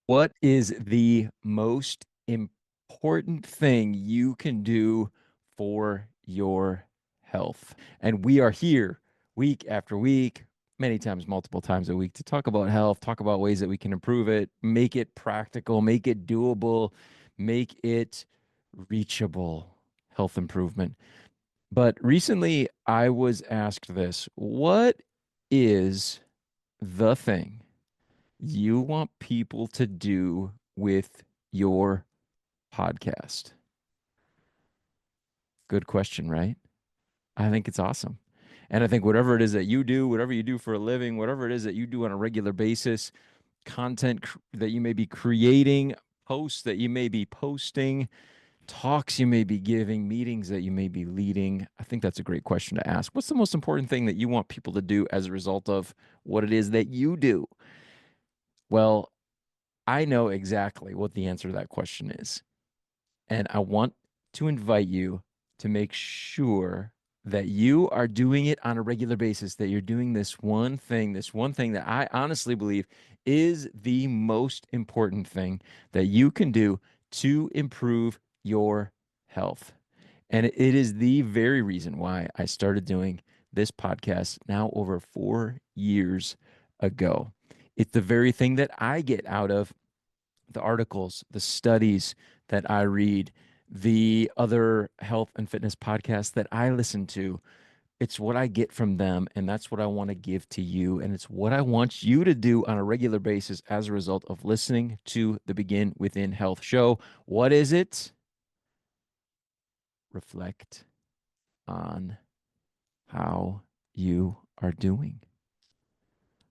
What is the most important thing you can do for your health? And we are here week after week, many times, multiple times a week to talk about health, talk about ways that we can improve it, make it practical, make it doable, make it reachable health improvement. But recently I was asked this: what is the thing you want people to do with your podcast? Good question, right? I think it's awesome. And I think whatever it is that you do, whatever you do for a living, whatever it is that you do on a regular basis, that you may be creating, posts that you may be posting, talks you may be giving, meetings that you may be leading, I think that's a great question to ask. What's the most important thing that you want people to do as a result of what it is that you do? Well, I know exactly what the answer to that question is. And I want to invite you to make sure that you are doing it on a regular basis, that you're doing this one thing that I honestly believe is the most important thing that you can do to improve your health. And it is the very reason why I started doing this podcast now over 4 years ago. It's the very thing that I get out of the articles, the studies that I read, the other health and fitness podcasts that I listen to. It's what I get from them, and that's what I want to give to you. And it's what I want you to do on a regular basis as a result of listening to the Begin Within Health show. What is it? Reflect on how you are doing.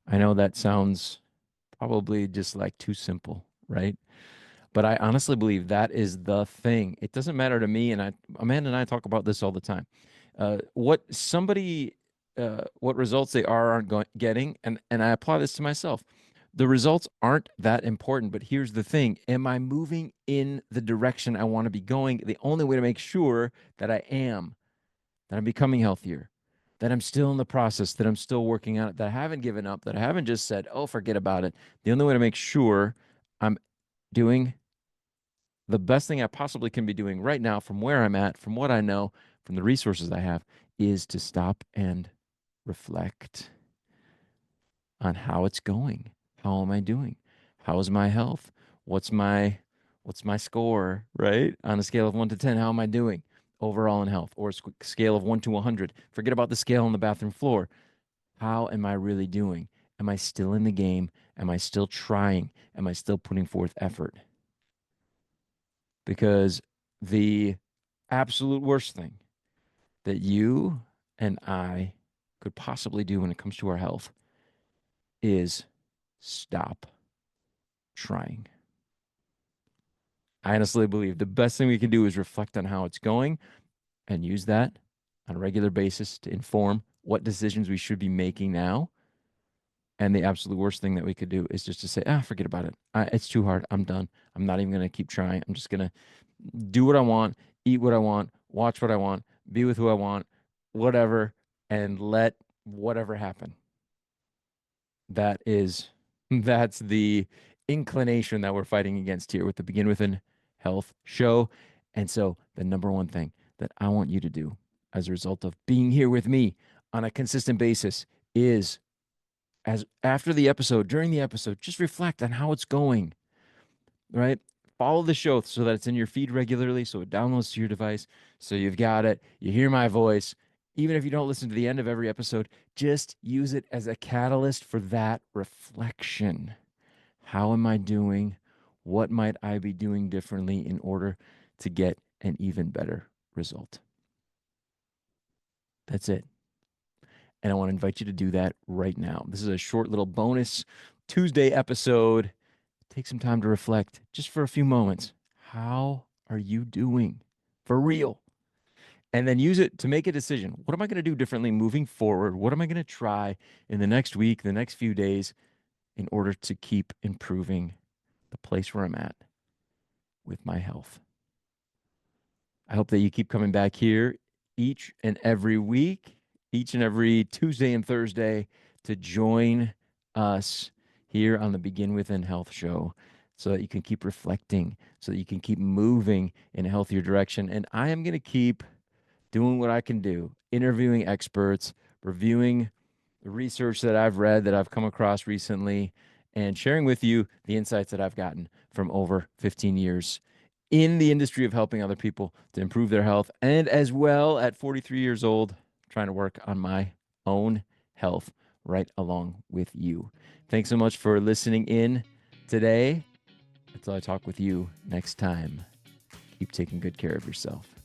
I know that sounds probably just like too simple, right? But I honestly believe that is the thing. It doesn't matter to me, and Amanda and I talk about this all the time. What results they aren't getting, and I apply this to myself. The results aren't that important, but here's the thing: am I moving in the direction I want to be going? The only way to make sure that I am, that I'm becoming healthier, that I'm still in the process, that I'm still working on it, that I haven't given up, that I haven't just said, "Oh, forget about it." The only way to make sure I'm doing the best thing I possibly can be doing right now, from where I'm at, from what I know, from the resources I have, is to stop and reflect on how it's going. How am I doing? How is my health? What's my what's my score, right? On a scale of 1 to 10, how am I doing overall in health? Or a scale of 1 to 100. Forget about the scale on the bathroom floor. How am I really doing? Am I still in the game? Am I still trying? Am I still putting forth effort? Because the absolute worst thing that you and I could possibly do when it comes to our health is stop trying. I honestly believe the best thing we can do is reflect on how it's going and use that on a regular basis to inform what decisions we should be making now. And the absolute worst thing that we could do is just to say, forget about it. It's too hard. I'm done. I'm not even going to keep trying. I'm just going to do what I want, eat what I want, watch what I want, be with who I want, whatever, and let whatever happen. That's the inclination that we're fighting against here with the Begin Within Health show. And so the number one thing that I want you to do as a result of being here with me on a consistent basis is, as after the episode, during the episode, just reflect on how it's going, right? Follow the show so that it's in your feed regularly, so it downloads to your device, so you've got it. You hear my voice. Even if you don't listen to the end of every episode, just use it as a catalyst for that reflection. How am I doing? What might I be doing differently in order to get an even better result? That's it. And I want to invite you to do that right now. This is a short little bonus Tuesday episode. Take some time to reflect just for a few moments. How are you doing for real? And then use it to make a decision. What am I going to do differently moving forward? What am I going to try in the next week, the next few days, in order to keep improving the place where I'm at with my health? I hope that you keep coming back here each and every week, each and every Tuesday and Thursday, to join us here on the Begin Within Health show. so that you can keep reflecting, so that you can keep moving in a healthier direction. And I am going to keep doing what I can do, interviewing experts, reviewing the research that I've read, that I've come across recently, and sharing with you the insights that I've gotten from over 15 years in the industry of helping other people to improve their health. And as well, at 43 years old, trying to work on my own health right along with you. Thanks so much for listening in today. Until I talk with you next time, keep taking good care of yourself.